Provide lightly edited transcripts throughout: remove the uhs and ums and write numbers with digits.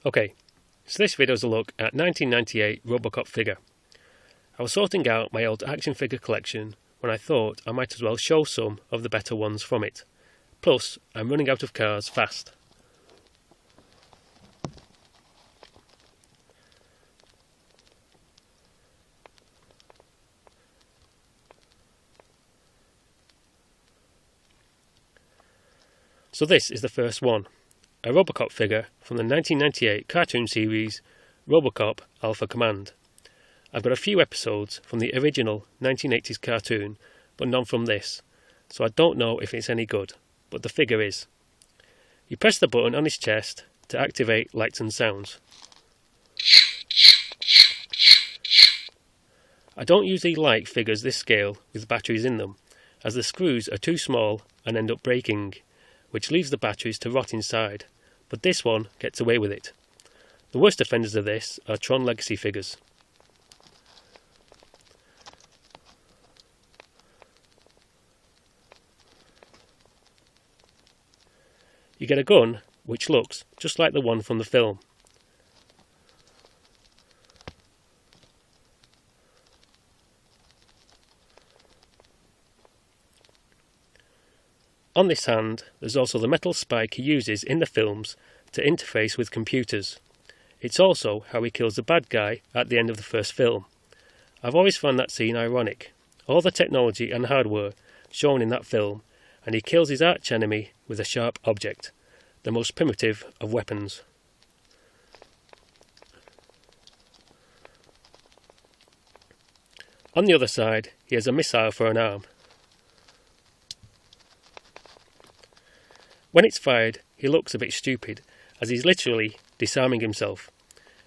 Okay, so this video is a look at 1998 Robocop figure. I was sorting out my old action figure collection when I thought I might as well show some of the better ones from it. Plus, I'm running out of cars fast. So this is the first one, a Robocop figure from the 1998 cartoon series Robocop Alpha Command. I've got a few episodes from the original 1980s cartoon, but none from this, so I don't know if it's any good, but the figure is. You press the button on his chest to activate lights and sounds. I don't usually like figures this scale with batteries in them, as the screws are too small and end up breaking, which leaves the batteries to rot inside, but this one gets away with it. The worst offenders of this are Tron Legacy figures. You get a gun which looks just like the one from the film. On this hand, there's also the metal spike he uses in the films to interface with computers. It's also how he kills the bad guy at the end of the first film. I've always found that scene ironic. All the technology and hardware shown in that film, and he kills his arch-enemy with a sharp object, the most primitive of weapons. On the other side, he has a missile for an arm. When it's fired, he looks a bit stupid, as he's literally disarming himself.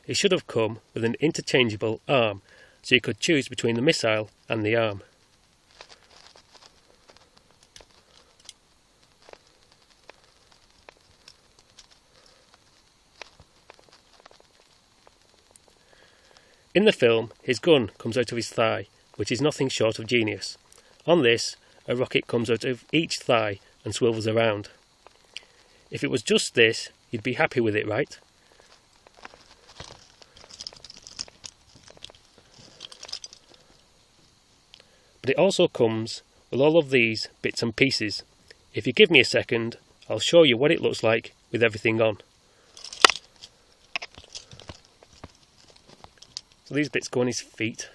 It should have come with an interchangeable arm, so you could choose between the missile and the arm. In the film, his gun comes out of his thigh, which is nothing short of genius. On this, a rocket comes out of each thigh and swivels around. If it was just this, you'd be happy with it, right? But it also comes with all of these bits and pieces. If you give me a second, I'll show you what it looks like with everything on. So these bits go on his feet.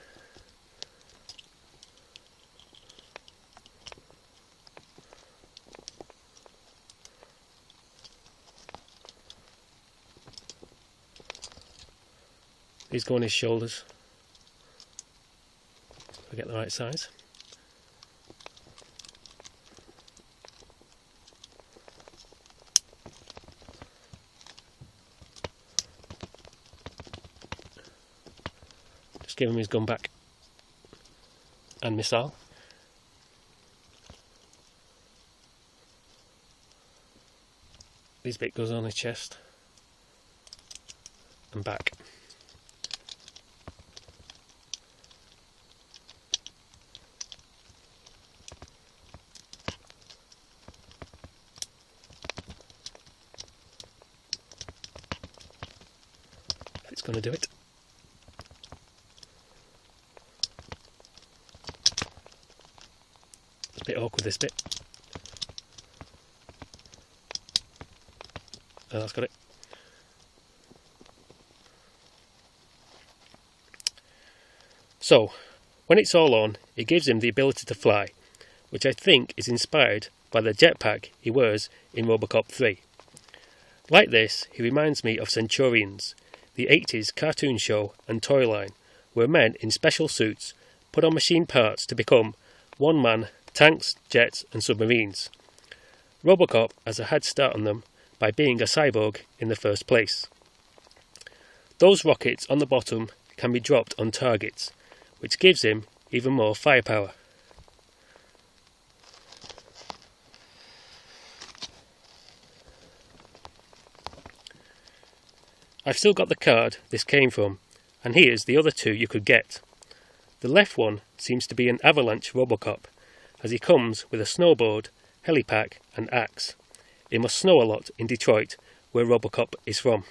These go on his shoulders. I get the right size. Just give him his gun back and missile. This bit goes on his chest and back. It's going to do it. It's a bit awkward, this bit. Oh, that's got it. So, when it's all on, it gives him the ability to fly, which I think is inspired by the jetpack he wears in Robocop 3. Like this, he reminds me of Centurions, the 80s cartoon show and toy line, where men in special suits put on machine parts to become one-man tanks, jets and submarines. Robocop has a head start on them by being a cyborg in the first place. Those rockets on the bottom can be dropped on targets, which gives him even more firepower. I've still got the card this came from, and here's the other two you could get. The left one seems to be an avalanche Robocop, as he comes with a snowboard, helipack and axe. It must snow a lot in Detroit, where Robocop is from.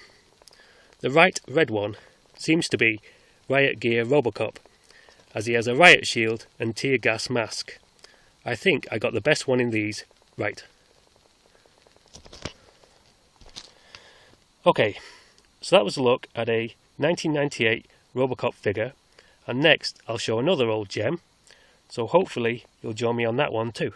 The right red one seems to be Riot Gear Robocop, as he has a riot shield and tear gas mask. I think I got the best one in these right. Okay, so that was a look at a 1998 Robocop figure, and next I'll show another old gem, so hopefully you'll join me on that one too.